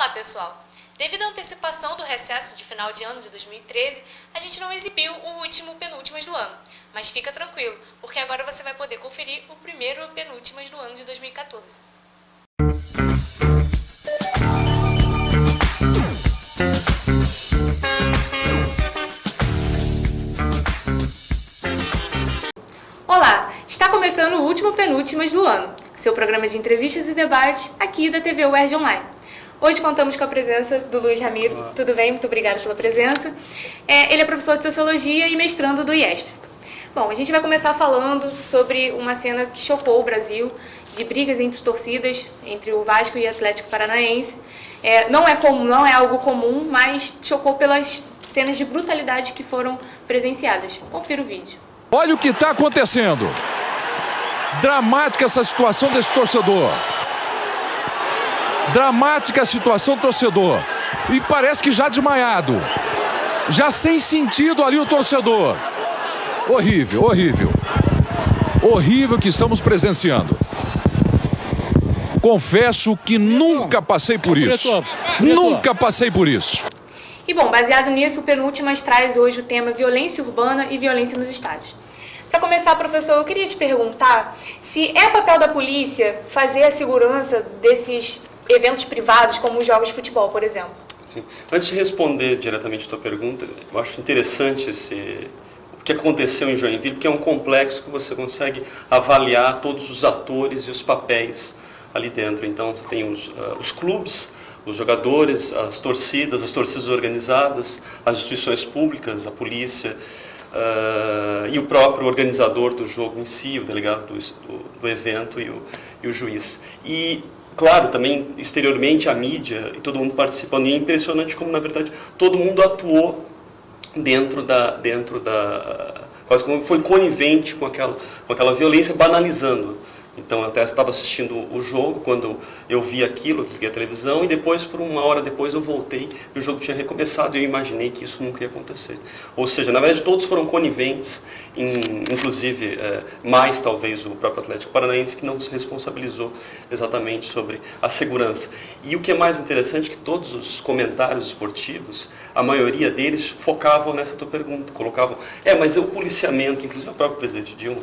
Olá, pessoal! Devido à antecipação do recesso de final de ano de 2013, a gente não exibiu o último penúltimas do ano. Mas fica tranquilo, porque agora você vai poder conferir o primeiro penúltimas do ano de 2014. Olá! Está começando o último penúltimas do ano, seu programa de entrevistas e debates aqui da TV UERJ Online. Hoje contamos com a presença do Luiz Ramiro. Olá. Tudo bem? Muito obrigada pela presença. Ele é professor de Sociologia e mestrando do IESP. Bom, a gente vai começar falando sobre uma cena que chocou o Brasil, de brigas entre torcidas, entre o Vasco e o Atlético Paranaense. Não é algo comum, mas chocou pelas cenas de brutalidade que foram presenciadas. Confira o vídeo. Olha o que está acontecendo. Dramática essa situação desse torcedor. Dramática a situação do torcedor. E parece que já desmaiado. Já sem sentido ali o torcedor. Horrível, horrível. Horrível que estamos presenciando. Confesso que nunca passei por isso. Nunca passei por isso. E bom, baseado nisso, o Penúltimas traz hoje o tema violência urbana e violência nos estádios. Para começar, professor, eu queria te perguntar se é papel da polícia fazer a segurança desses eventos privados, como os jogos de futebol, por exemplo. Sim. Antes de responder diretamente a tua pergunta, eu acho interessante o que aconteceu em Joinville, porque é um complexo que você consegue avaliar todos os atores e os papéis ali dentro. Então, você tem os clubes, os jogadores, as torcidas organizadas, as instituições públicas, a polícia, e o próprio organizador do jogo em si, o delegado do evento e o juiz. E, claro, também exteriormente a mídia e todo mundo participando. E é impressionante como, na verdade, todo mundo atuou dentro da quase como foi conivente com aquela violência, banalizando. Então, eu até estava assistindo o jogo, quando eu vi aquilo, eu liguei a televisão, e depois, por uma hora depois, eu voltei, e o jogo tinha recomeçado, e eu imaginei que isso nunca ia acontecer. Ou seja, na verdade, todos foram coniventes, inclusive, mais talvez o próprio Atlético Paranaense, que não se responsabilizou exatamente sobre a segurança. E o que é mais interessante é que todos os comentários esportivos, a maioria deles focavam nessa tua pergunta, colocavam, mas o policiamento, inclusive o próprio presidente Dilma,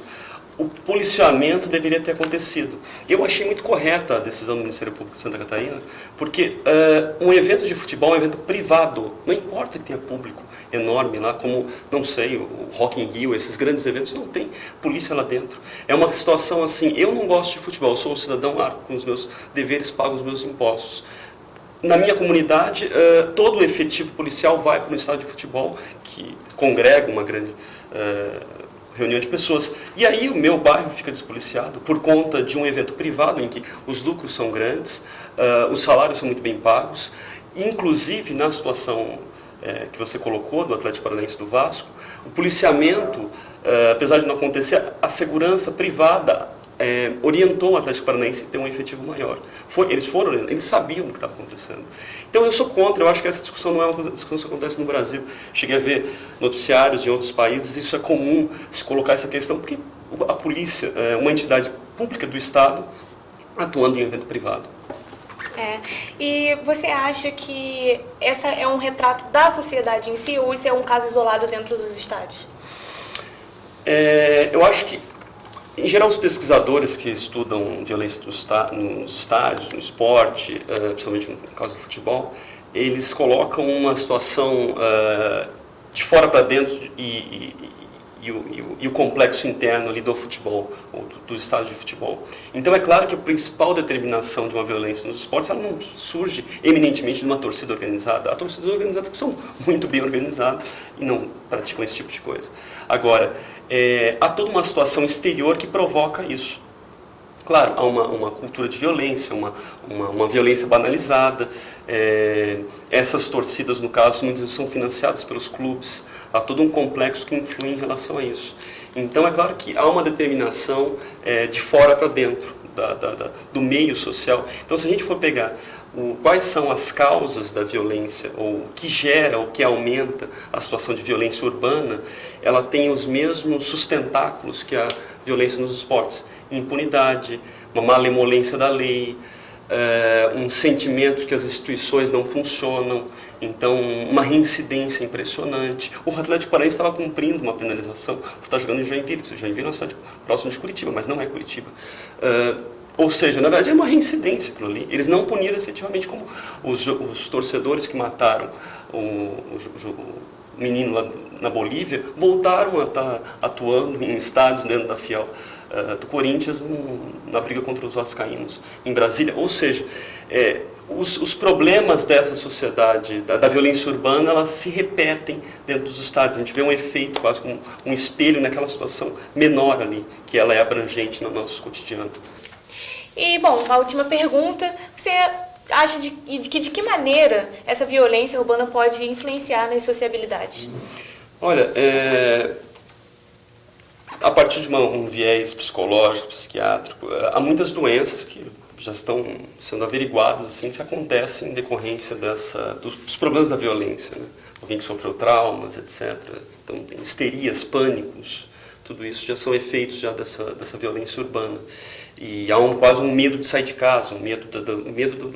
o policiamento deveria ter acontecido. Eu achei muito correta a decisão do Ministério Público de Santa Catarina, porque um evento de futebol é um evento privado, não importa que tenha público enorme lá, como, não sei, o Rock in Rio, esses grandes eventos, não tem polícia lá dentro. É uma situação assim, eu não gosto de futebol, eu sou um cidadão com os meus deveres, pago os meus impostos. Na minha comunidade, todo o efetivo policial vai para um estádio de futebol, que congrega uma grande reunião de pessoas. E aí o meu bairro fica despoliciado por conta de um evento privado em que os lucros são grandes, os salários são muito bem pagos, inclusive na situação que você colocou do Atlético Paranaense do Vasco, o policiamento, apesar de não acontecer, a segurança privada orientou o Atlético Paranaense a ter um efetivo maior. Eles sabiam o que estava acontecendo. Então eu sou contra, eu acho que essa discussão não é uma discussão que acontece no Brasil. Cheguei a ver noticiários em outros países, isso é comum se colocar essa questão, porque a polícia é uma entidade pública do Estado atuando em um evento privado. E você acha que essa é um retrato da sociedade em si, ou isso é um caso isolado dentro dos estádios? Eu acho que, em geral, os pesquisadores que estudam violência nos estádios, no esporte, principalmente no caso do futebol, eles colocam uma situação de fora para dentro e o complexo interno ali do futebol, ou do estádio de futebol. Então é claro que a principal determinação de uma violência nos esportes, ela não surge eminentemente de uma torcida organizada. Há torcidas organizadas que são muito bem organizadas e não praticam esse tipo de coisa. Agora, há toda uma situação exterior que provoca isso. Claro, há uma cultura de violência, uma violência banalizada. Essas torcidas, no caso, muitas vezes são financiadas pelos clubes. Há todo um complexo que influi em relação a isso. Então, é claro que há uma determinação de fora para dentro do meio social. Então, se a gente for pegar quais são as causas da violência, ou o que gera, o que aumenta a situação de violência urbana, ela tem os mesmos sustentáculos que a violência nos esportes. Impunidade, uma malemolência da lei, um sentimento de que as instituições não funcionam, então uma reincidência impressionante. O Atlético Paranaense estava cumprindo uma penalização por estar jogando em Joinville. Joinville é uma cidade próxima de Curitiba, mas não é Curitiba. Ou seja, na verdade é uma reincidência aquilo ali. Eles não puniram efetivamente como os torcedores que mataram o menino lá na Bolívia voltaram a estar atuando em estádios dentro da Fiel do Corinthians na briga contra os vascaínos em Brasília. Ou seja, os problemas dessa sociedade, da violência urbana, elas se repetem dentro dos estádios. A gente vê um efeito, quase como um espelho naquela situação menor ali, que ela é abrangente no nosso cotidiano. E, bom, uma última pergunta. Você acha de que maneira essa violência urbana pode influenciar nas sociabilidades? Olha, a partir de um viés psicológico, psiquiátrico, há muitas doenças que já estão sendo averiguadas, assim, que acontecem em decorrência dos problemas da violência, né? Alguém que sofreu traumas, etc. Então, tem histerias, pânicos, tudo isso já são efeitos já dessa violência urbana. E há quase um medo de sair de casa, um medo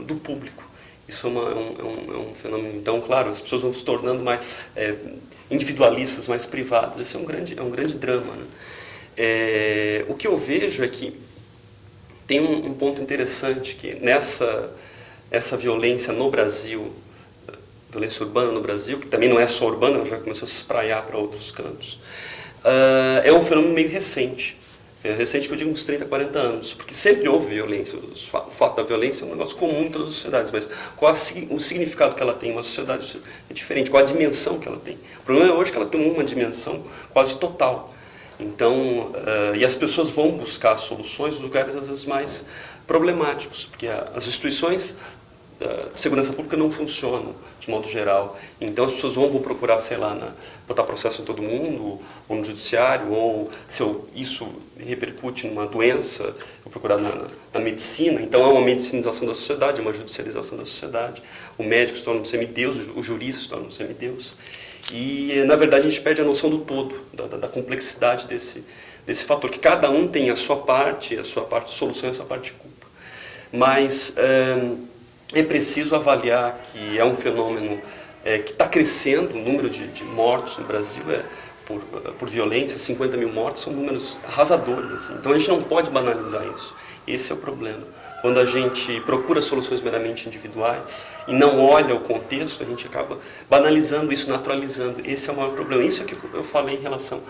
do público. Isso é um fenômeno. Então, claro, as pessoas vão se tornando mais individualistas, mais privadas. Esse é um grande drama, né? O que eu vejo é que tem um ponto interessante, que essa violência no Brasil, violência urbana no Brasil, que também não é só urbana, ela já começou a se espraiar para outros cantos, é um fenômeno meio recente. Recente que eu digo uns 30, 40 anos, porque sempre houve violência. O fato da violência é um negócio comum em todas as sociedades, mas qual o significado que ela tem em uma sociedade é diferente, qual a dimensão que ela tem. O problema é hoje que ela tem uma dimensão quase total. Então, e as pessoas vão buscar soluções nos lugares às vezes mais problemáticos, porque as instituições de segurança pública não funcionam de modo geral. Então as pessoas vão procurar, sei lá, botar processo em todo mundo, ou no judiciário, ou se isso repercute numa doença, vou procurar na medicina. Então há uma medicinização da sociedade, uma judicialização da sociedade. O médico se torna um semideus, o jurista se torna um semideus. E, na verdade, a gente perde a noção do todo, da complexidade desse fator, que cada um tem a sua parte de solução e a sua parte de culpa. Mas é preciso avaliar que é um fenômeno que está crescendo. O número de mortos no Brasil por violência, 50 mil mortos, são números arrasadores. Assim. Então a gente não pode banalizar isso. Esse é o problema. Quando a gente procura soluções meramente individuais e não olha o contexto, a gente acaba banalizando isso, naturalizando. Esse é o maior problema. Isso é que eu falei em relação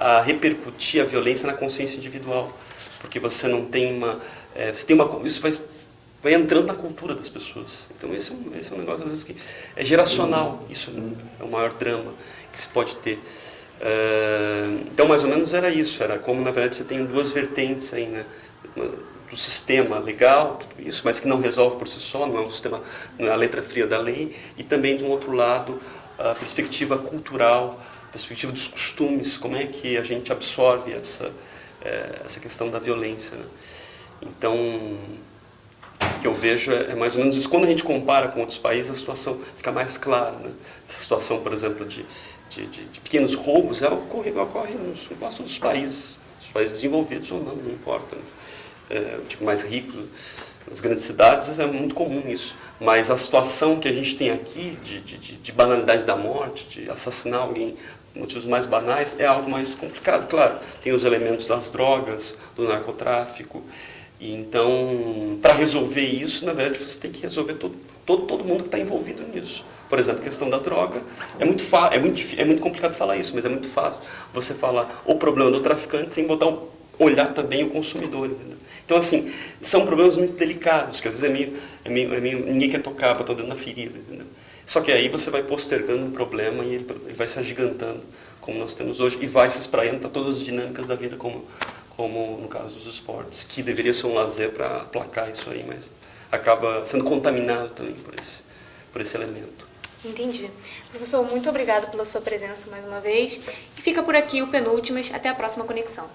a repercutir a violência na consciência individual. Porque você não tem isso vai entrando na cultura das pessoas. Então esse é um negócio, às vezes, que é geracional. Isso é o maior drama que se pode ter. Então, mais ou menos era isso. Era como, na verdade, você tem duas vertentes aí, né? Do sistema legal, tudo isso, mas que não resolve por si só, não é a letra fria da lei, e também, de um outro lado, a perspectiva cultural, a perspectiva dos costumes, como é que a gente absorve essa questão da violência, né? Então, o que eu vejo é mais ou menos isso. Quando a gente compara com outros países, a situação fica mais clara, né? Essa situação, por exemplo, de pequenos roubos, ocorre nos quase todos os países desenvolvidos ou não importa, né? Mais ricos, nas grandes cidades, é muito comum isso. Mas a situação que a gente tem aqui, de banalidade da morte, de assassinar alguém por motivos mais banais, é algo mais complicado. Claro, tem os elementos das drogas, do narcotráfico. E então, para resolver isso, na verdade, você tem que resolver todo mundo que está envolvido nisso. Por exemplo, a questão da droga, é muito complicado falar isso, mas é muito fácil você falar o problema do traficante sem olhar também o consumidor, entendeu? Então, assim, são problemas muito delicados, que às vezes ninguém quer tocar, botar o dedo na ferida, entendeu? Só que aí você vai postergando um problema e ele vai se agigantando, como nós temos hoje, e vai se espraiando para todas as dinâmicas da vida, como no caso dos esportes, que deveria ser um lazer para aplacar isso aí, mas acaba sendo contaminado também por esse elemento. Entendi. Professor, muito obrigado pela sua presença mais uma vez. E fica por aqui o Penúltimas. Até a próxima conexão.